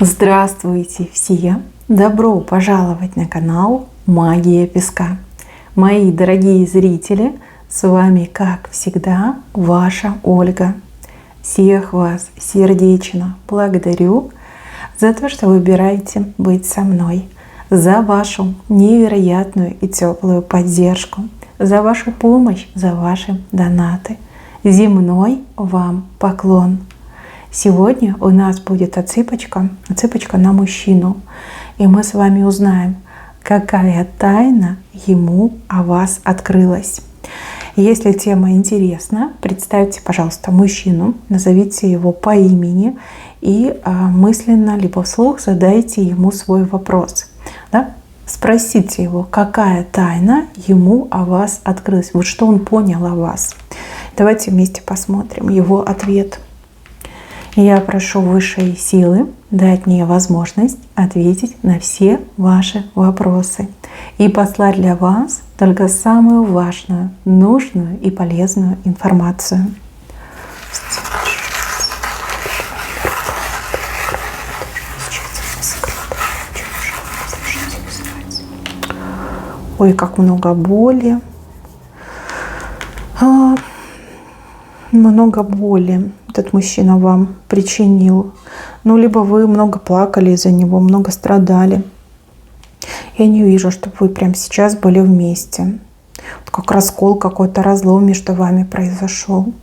Здравствуйте все! Добро пожаловать на канал Магия Песка. Мои дорогие зрители, с вами, как всегда, ваша Ольга. Всех вас сердечно благодарю за то, что выбираете быть со мной, за вашу невероятную и теплую поддержку, за вашу помощь, за ваши донаты. Земной вам поклон! Сегодня у нас будет отсыпочка на мужчину. И мы с вами узнаем, какая тайна ему о вас открылась. Если тема интересна, представьте, пожалуйста, мужчину, назовите его по имени и мысленно либо вслух задайте ему свой вопрос. Да? Спросите его, какая тайна ему о вас открылась, вот что он понял о вас. Давайте вместе посмотрим его ответ. Я прошу высшие силы дать мне возможность ответить на все ваши вопросы и послать для вас только самую важную, нужную и полезную информацию. Ой, как много боли. Много боли этот мужчина вам причинил. Ну, либо вы много плакали из-за него, много страдали. Я не вижу, чтобы вы прямо сейчас были вместе. Вот как раскол, какой-то разлом между вами произошел.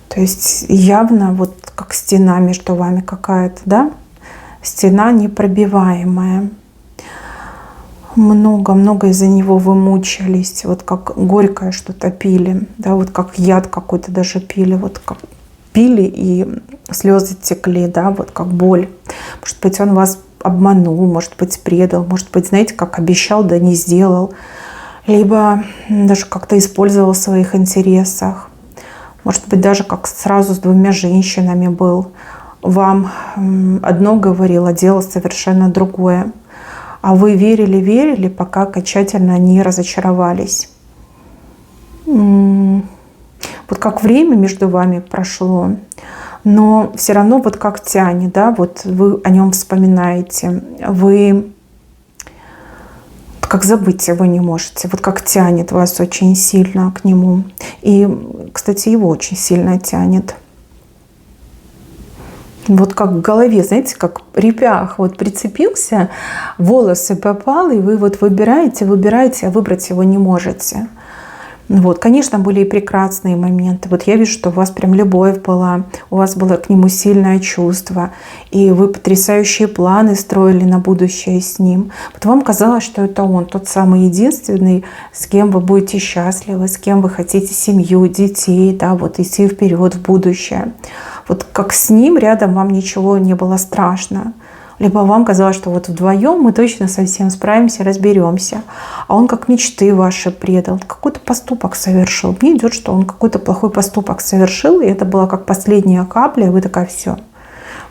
То есть явно вот как стена между вами какая-то, да? Стена непробиваемая. Много из-за него вы мучились, вот как горькое что-то пили, да, вот как яд какой-то даже пили, вот как пили и слезы текли, да, вот как боль. Может быть, он вас обманул, может быть, предал, может быть, знаете, как обещал, да не сделал, либо даже как-то использовал в своих интересах. Может быть, даже как сразу с двумя женщинами был. Вам одно говорил, а делал совершенно другое. А вы верили, пока окончательно не разочаровались. Вот как время между вами прошло, но все равно вот как тянет, да, вот вы о нем вспоминаете, вы как забыть его не можете, вот как тянет вас очень сильно к нему. И, кстати, его очень сильно тянет. Вот как в голове, знаете, как репях вот прицепился, волосы попал, и вы вот выбираете, а выбрать его не можете. Вот, конечно, были и прекрасные моменты. Вот я вижу, что у вас прям любовь была, у вас было к нему сильное чувство, и вы потрясающие планы строили на будущее с ним. Вот вам казалось, что это он, тот самый единственный, с кем вы будете счастливы, с кем вы хотите семью, детей, да, вот идти вперед в будущее. Вот как с ним рядом вам ничего не было страшно. Либо вам казалось, что вот вдвоем мы точно со всем справимся, разберемся. А он как мечты ваши предал, какой-то поступок совершил. Мне идет, что он какой-то плохой поступок совершил, и это была как последняя капля, и вы такая: все.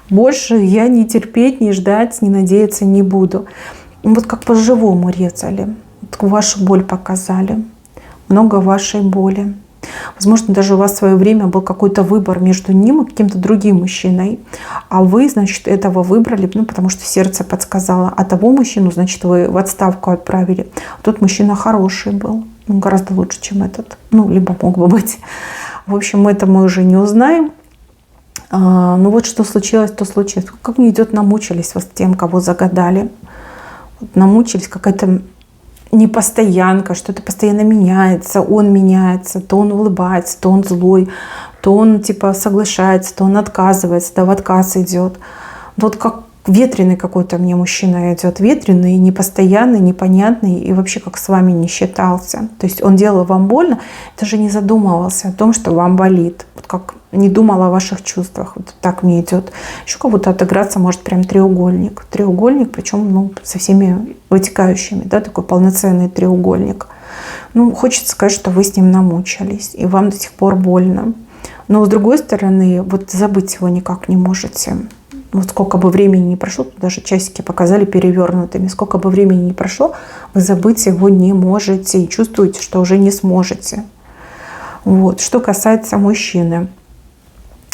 Больше я не терпеть, не ждать, не надеяться не буду. Вот как по-живому резали, вот вашу боль показали. Много вашей боли. Возможно, даже у вас в свое время был какой-то выбор между ним и каким-то другим мужчиной. А вы, значит, этого выбрали, ну, потому что сердце подсказало. А того мужчину, значит, вы в отставку отправили. А тот мужчина хороший был. Ну, гораздо лучше, чем этот. Ну, либо мог бы быть. В общем, это мы уже не узнаем. Ну вот что случилось, то случилось. Как мне идет, намучились вот с тем, кого загадали. Вот намучились, какая-то непостоянка, что-то постоянно меняется, он меняется, то он улыбается, то он злой, то он типа соглашается, то он отказывается, да в отказ идет. Вот как ветреный какой-то мне мужчина идет, ветреный, непостоянный, непонятный и вообще как с вами не считался. То есть он делал вам больно, даже не задумывался о том, что вам болит. Вот как не думал о ваших чувствах. Вот так мне идет. Еще как будто отыграться может прям треугольник. Треугольник, причем ну, со всеми вытекающими, да, такой полноценный треугольник. Ну, хочется сказать, что вы с ним намучились, и вам до сих пор больно. Но с другой стороны, вот забыть его никак не можете. Вот сколько бы времени ни прошло, даже часики показали перевернутыми, сколько бы времени ни прошло, вы забыть его не можете и чувствуете, что уже не сможете. Вот. Что касается мужчины.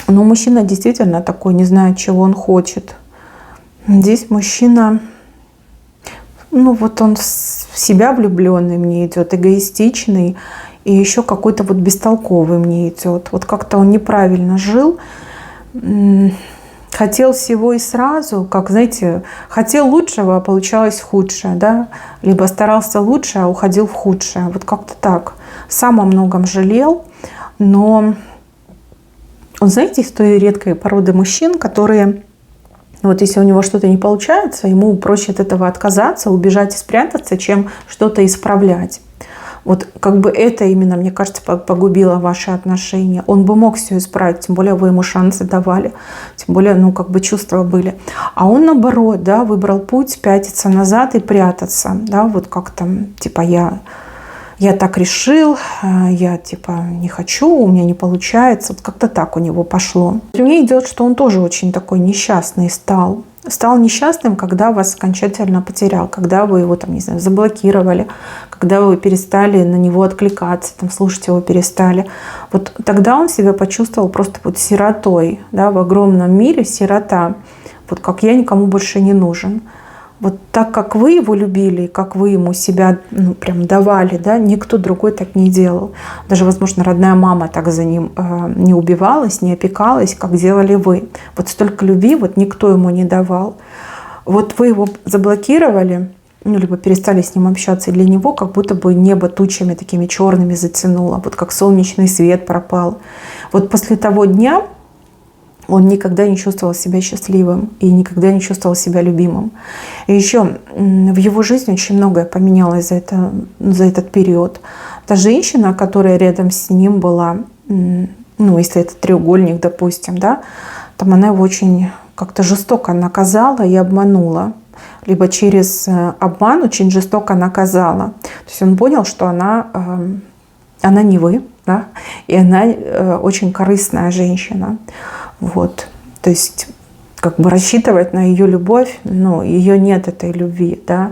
Ну, мужчина действительно такой, не знает, чего он хочет. Здесь мужчина, ну вот он в себя влюбленный мне идет, эгоистичный, и еще какой-то вот бестолковый мне идет. Вот как-то он неправильно жил, хотел всего и сразу, как, знаете, хотел лучшего, а получалось худшее, да, либо старался лучше, а уходил в худшее. Вот как-то так. Сам о многом жалел, но он, знаете, из той редкой породы мужчин, которые, вот если у него что-то не получается, ему проще от этого отказаться, убежать и спрятаться, чем что-то исправлять. Вот как бы это именно, мне кажется, погубило ваши отношения. Он бы мог все исправить, тем более вы ему шансы давали, тем более, ну, как бы чувства были. А он, наоборот, да, выбрал путь пятиться назад и прятаться, да, вот как там, типа, я так решил, я, типа, не хочу, у меня не получается. Вот как-то так у него пошло. Мне идет, что он тоже очень такой несчастный стал. Стал несчастным, когда вас окончательно потерял, когда вы его, там, не знаю, заблокировали, когда вы перестали на него откликаться, там, слушать его перестали. Вот тогда он себя почувствовал просто вот сиротой, да, в огромном мире сирота. Вот как я никому больше не нужен. Вот так как вы его любили, как вы ему себя, ну, прям давали, да, никто другой так не делал. Даже, возможно, родная мама так за ним не убивалась, не опекалась, как делали вы. Вот столько любви вот никто ему не давал. Вот вы его заблокировали, ну, либо перестали с ним общаться, и для него как будто бы небо тучами такими черными затянуло, вот как солнечный свет пропал. Вот после того дня он никогда не чувствовал себя счастливым и никогда не чувствовал себя любимым. И еще в его жизни очень многое поменялось за этот период. Та женщина, которая рядом с ним была, ну, если это треугольник, допустим, да, там она его очень как-то жестоко наказала и обманула. Либо через обман очень жестоко наказала. То есть он понял, что она не вы, да, и она очень корыстная женщина. Вот. То есть как бы рассчитывать на ее любовь, ну, ее нет, этой любви, да,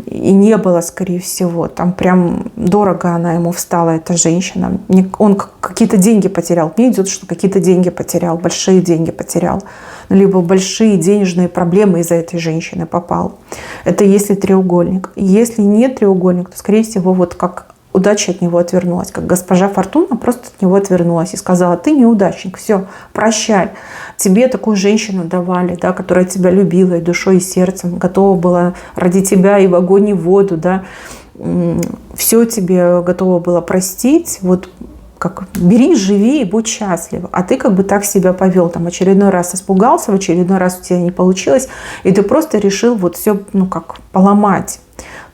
и не было, скорее всего. Там прям дорого она ему встала, эта женщина. Он какие-то деньги потерял. Мне идет, что какие-то деньги потерял, большие деньги потерял. Либо большие денежные проблемы из-за этой женщины попал. Это если треугольник. Если нет треугольник, то, скорее всего, вот как удача от него отвернулась, как госпожа Фортуна просто от него отвернулась и сказала: ты неудачник, все, прощай. Тебе такую женщину давали, да, которая тебя любила и душой, и сердцем, готова была ради тебя и в огонь, и в воду, да, все тебе готова была простить, вот как бери, живи и будь счастлив. А ты как бы так себя повел, там очередной раз испугался, в очередной раз у тебя не получилось, и ты просто решил вот все, ну как, поломать.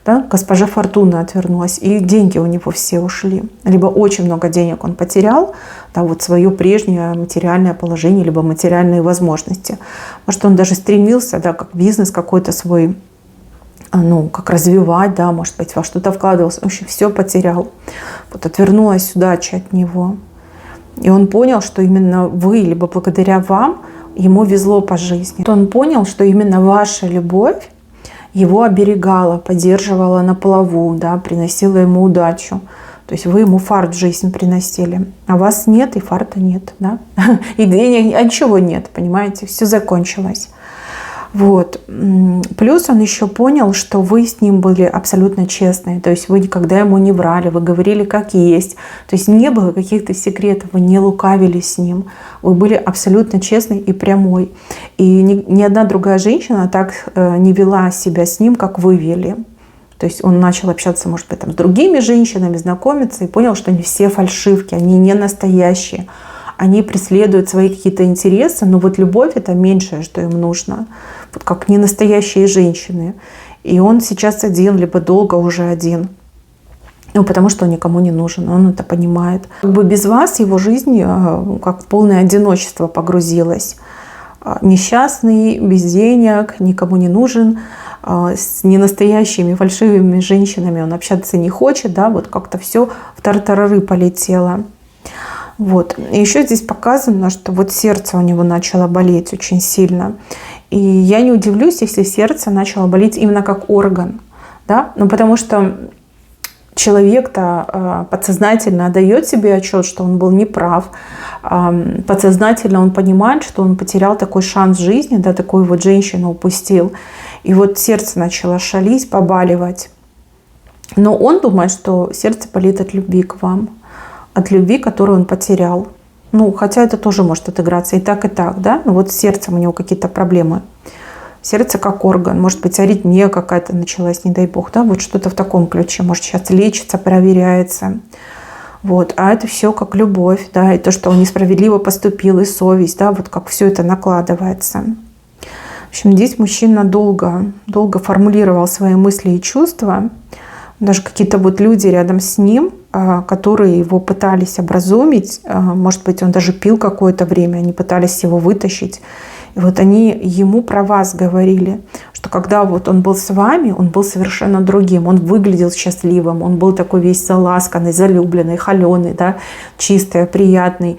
Да? Госпожа Фортуна отвернулась, и деньги у него все ушли. Либо очень много денег он потерял, да, вот свое прежнее материальное положение, либо материальные возможности. Может, он даже стремился, да, как бизнес какой-то свой, ну, как развивать, да, может быть, во что-то вкладывался. В общем, все потерял. Вот отвернулась удача от него. И он понял, что именно вы, либо благодаря вам, ему везло по жизни. Он понял, что именно ваша любовь его оберегала, поддерживала на плаву, да, приносила ему удачу. То есть вы ему фарт в жизнь приносили. А вас нет, и фарта нет. Да? И денег, а ничего нет, понимаете, все закончилось. Вот. Плюс он еще понял, что вы с ним были абсолютно честные. То есть вы никогда ему не врали, вы говорили как есть. То есть не было каких-то секретов, вы не лукавили с ним. Вы были абсолютно честной и прямой. И ни одна другая женщина так не вела себя с ним, как вы вели. То есть он начал общаться, может быть, там, с другими женщинами, знакомиться, и понял, что они все фальшивки, они не настоящие. Они преследуют свои какие-то интересы, но вот любовь — это меньшее, что им нужно. Вот как не настоящие женщины. И он сейчас один, либо долго уже один. Ну, потому что он никому не нужен, он это понимает. Как бы без вас его жизнь как в полное одиночество погрузилась. Несчастный, без денег, никому не нужен. С ненастоящими фальшивыми женщинами он общаться не хочет. Да? Вот как-то все в тартарары полетело. Вот. И еще здесь показано, что вот сердце у него начало болеть очень сильно. И я не удивлюсь, если сердце начало болеть именно как орган. Да? Ну, потому что человек-то подсознательно отдает себе отчет, что он был неправ. Подсознательно он понимает, что он потерял такой шанс жизни, да, такую вот женщину упустил. И вот сердце начало шалить, побаливать. Но он думает, что сердце болит от любви к вам, от любви, которую он потерял. Ну, хотя это тоже может отыграться и так, да. Но вот с сердцем у него какие-то проблемы. Сердце как орган. Может быть, аритмия какая-то началась, не дай бог, да. Вот что-то в таком ключе. Может, сейчас лечится, проверяется. Вот. А это все как любовь, да. И то, что он несправедливо поступил, и совесть, да. Вот как все это накладывается. В общем, здесь мужчина долго формулировал свои мысли и чувства. Даже какие-то вот люди рядом с ним, которые его пытались образумить, может быть, он даже пил какое-то время, они пытались его вытащить. И вот они ему про вас говорили, что когда вот он был с вами, он был совершенно другим, он выглядел счастливым, он был такой весь заласканный, залюбленный, холеный, да, чистый, приятный.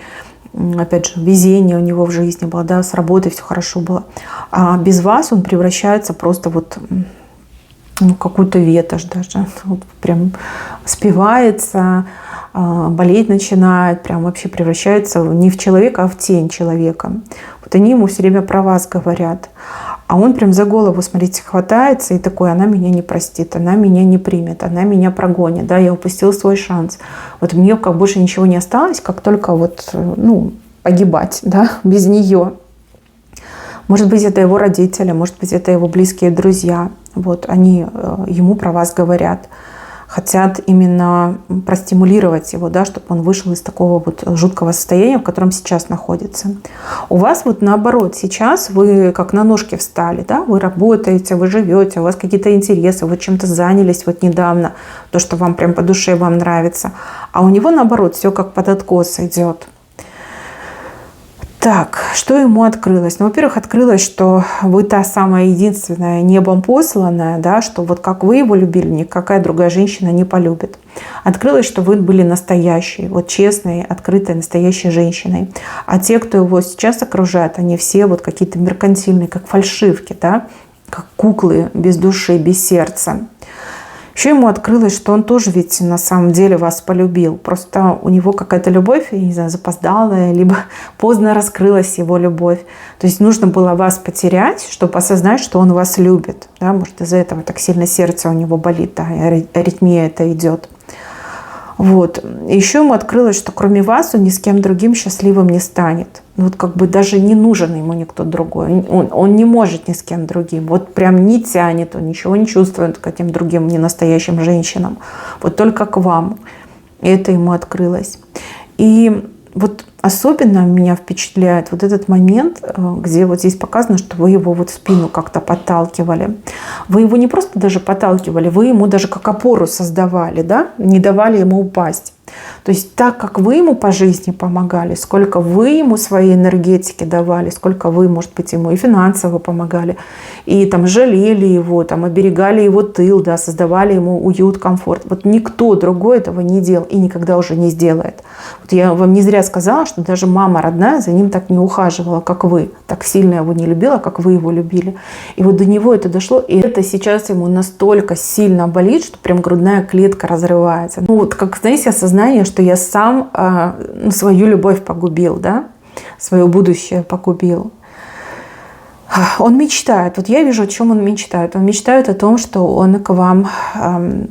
Опять же, везение у него в жизни было, да, с работой все хорошо было. А без вас он превращается просто вот какую-то ветошь даже. Вот прям спивается, болеть начинает, прям вообще превращается не в человека, а в тень человека. Вот они ему все время про вас говорят. А он прям за голову, смотрите, хватается и такой: она меня не простит, она меня не примет, она меня прогонит, да, я упустил свой шанс. Вот мне как больше ничего не осталось, как только вот, погибать, да, без нее. Может быть, это его родители, может быть, это его близкие друзья. Вот они ему про вас говорят. Хотят именно простимулировать его, да, чтобы он вышел из такого вот жуткого состояния, в котором сейчас находится. У вас вот наоборот, сейчас вы как на ножки встали, да, вы работаете, вы живете, у вас какие-то интересы, вы чем-то занялись вот недавно, то, что вам прям по душе, вам нравится. А у него наоборот, все как под откос идет. Так, что ему открылось? Ну, во-первых, открылось, что вы та самая единственная небом посланная, да, что вот как вы его любили, никакая другая женщина не полюбит. Открылось, что вы были настоящей, вот честной, открытой, настоящей женщиной. А те, кто его сейчас окружает, они все вот какие-то меркантильные, как фальшивки, да, как куклы без души, без сердца. Еще ему открылось, что он тоже ведь на самом деле вас полюбил. Просто у него какая-то любовь, я не знаю, запоздалая, либо поздно раскрылась его любовь. То есть нужно было вас потерять, чтобы осознать, что он вас любит. Да? Может, из-за этого так сильно сердце у него болит, да, и аритмия это идет. Вот. Еще ему открылось, что кроме вас он ни с кем другим счастливым не станет. Вот как бы даже не нужен ему никто другой. Он не может ни с кем другим. Вот прям не тянет, он ничего не чувствует к этим другим ненастоящим женщинам. Вот только к вам. И это ему открылось. И вот особенно меня впечатляет вот этот момент, где вот здесь показано, что вы его вот в спину как-то подталкивали. Вы его не просто даже подталкивали, вы ему даже как опору создавали, да? Не давали ему упасть. То есть так, как вы ему по жизни помогали, сколько вы ему своей энергетики давали, сколько вы, может быть, ему и финансово помогали, и там жалели его, там оберегали его тыл, да, создавали ему уют, комфорт. Вот никто другой этого не делал и никогда уже не сделает. Вот я вам не зря сказала, что даже мама родная за ним так не ухаживала, как вы. Так сильно его не любила, как вы его любили. И вот до него это дошло, и это сейчас ему настолько сильно болит, что прям грудная клетка разрывается. Ну вот как, знаете, осознание, что я сам свою любовь погубил, да, свое будущее погубил. Он мечтает, вот я вижу, о чем он мечтает. Он мечтает о том, что он к вам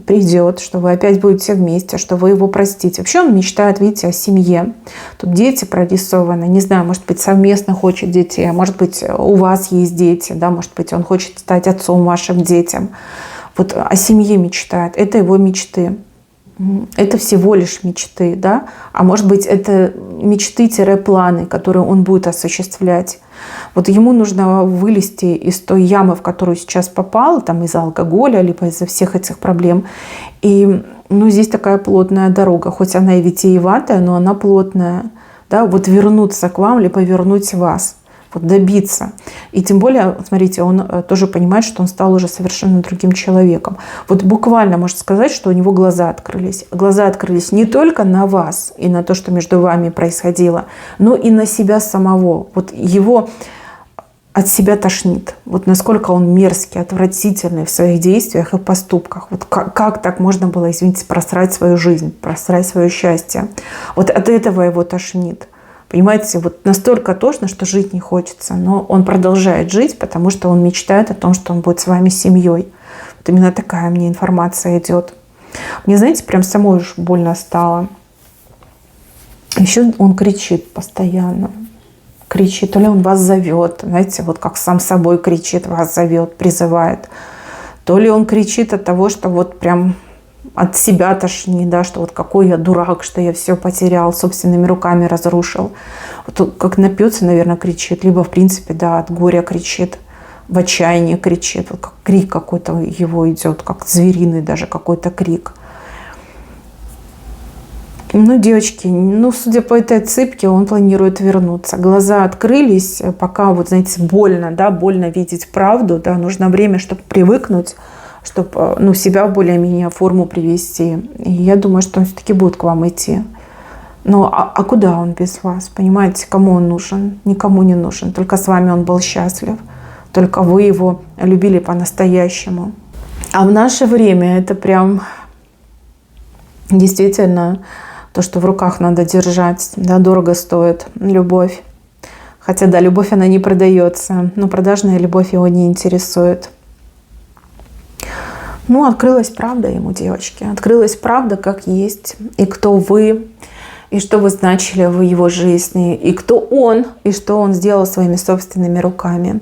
придет, что вы опять будете вместе, что вы его простите. Вообще он мечтает, видите, о семье. Тут дети прорисованы, не знаю, может быть, совместно хочет детей, а может быть, у вас есть дети, да, может быть, он хочет стать отцом вашим детям. Вот о семье мечтает, это его мечты. Это всего лишь мечты, да? А может быть, это мечты-планы, которые он будет осуществлять. Вот ему нужно вылезти из той ямы, в которую сейчас попал, там из-за алкоголя, либо из-за всех этих проблем. И здесь такая плотная дорога, хоть она и витиеватая, но она плотная. Да? Вот вернуться к вам, либо вернуть вас. Вот добиться. И тем более, смотрите, он тоже понимает, что он стал уже совершенно другим человеком. Вот буквально можно сказать, что у него глаза открылись. Глаза открылись не только на вас и на то, что между вами происходило, но и на себя самого. Вот его от себя тошнит. Вот насколько он мерзкий, отвратительный в своих действиях и поступках. Вот как так можно было, извините, просрать свою жизнь, просрать свое счастье. Вот от этого его тошнит. Понимаете, вот настолько тошно, что жить не хочется. Но он продолжает жить, потому что он мечтает о том, что он будет с вами семьей. Вот именно такая мне информация идет. Мне, знаете, прям самой уж больно стало. Еще он кричит постоянно. Кричит, то ли он вас зовет, знаете, вот как сам собой кричит, вас зовет, призывает. То ли он кричит от того, что вот прям от себя тошнит, да, что вот какой я дурак, что я все потерял, собственными руками разрушил. Вот как напьется, наверное, кричит, либо в принципе, да, от горя кричит, в отчаянии кричит, вот как крик какой-то его идет, как звериный даже какой-то крик. Ну, девочки, ну, судя по этой цыпке, он планирует вернуться. Глаза открылись, пока, вот, знаете, больно, да, больно видеть правду, да, нужно время, чтобы привыкнуть, чтобы, ну, себя в более-менее форму привести. И я думаю, что он все-таки будет к вам идти. Но а куда он без вас? Понимаете, кому он нужен? Никому не нужен. Только с вами он был счастлив. Только вы его любили по-настоящему. А в наше время это прям действительно то, что в руках надо держать, да, дорого стоит любовь. Хотя, да, любовь, она не продается, но продажная любовь его не интересует. Ну, открылась правда ему, девочки. Открылась правда, как есть. И кто вы, и что вы значили в его жизни, и кто он, и что он сделал своими собственными руками.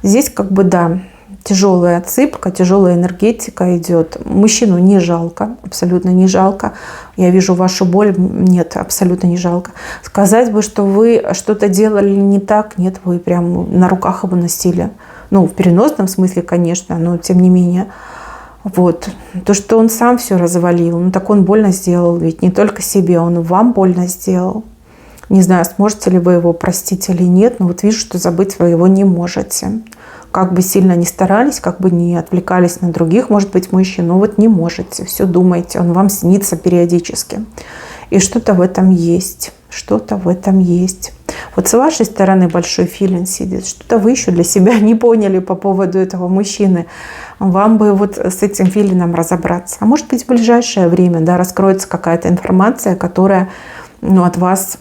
Здесь как бы, да, тяжелая цыпка, тяжелая энергетика идет. Мужчину не жалко, абсолютно не жалко. Я вижу вашу боль, нет, абсолютно не жалко. Сказать бы, что вы что-то делали не так, нет, вы прям на руках его носили. Ну, в переносном смысле, конечно, но тем не менее. Вот. То, что он сам все развалил, ну так он больно сделал. Ведь не только себе, он вам больно сделал. Не знаю, сможете ли вы его простить или нет, но вот вижу, что забыть вы его не можете. Как бы сильно ни старались, как бы ни отвлекались на других, может быть, мужчин, но вот не можете, все думаете, он вам снится периодически. И что-то в этом есть, что-то в этом есть. Вот с вашей стороны большой филин сидит, что-то вы еще для себя не поняли по поводу этого мужчины. Вам бы вот с этим филином разобраться. А может быть, в ближайшее время, да, раскроется какая-то информация, которая, ну, от вас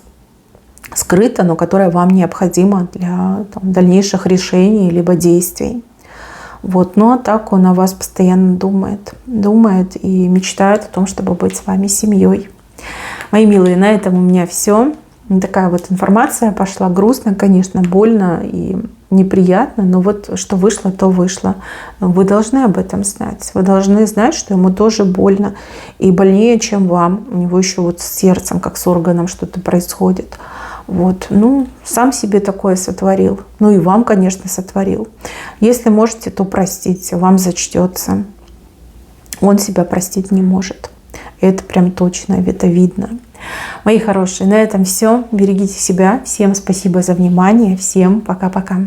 скрыто, но которая вам необходима для дальнейших решений либо действий. Вот. Ну а так он о вас постоянно думает и мечтает о том, чтобы быть с вами семьей. Мои милые, на этом у меня все. Такая вот информация пошла. Грустно, конечно, больно и неприятно, но вот что вышло, то вышло. Вы должны об этом знать. Вы должны знать, что ему тоже больно и больнее, чем вам. У него еще вот с сердцем, как с органом что-то происходит. Вот. Ну, сам себе такое сотворил. Ну и вам, конечно, сотворил. Если можете, то простите, вам зачтется. Он себя простить не может. Это прям точно, это видно. Мои хорошие, на этом все. Берегите себя. Всем спасибо за внимание. Всем пока-пока.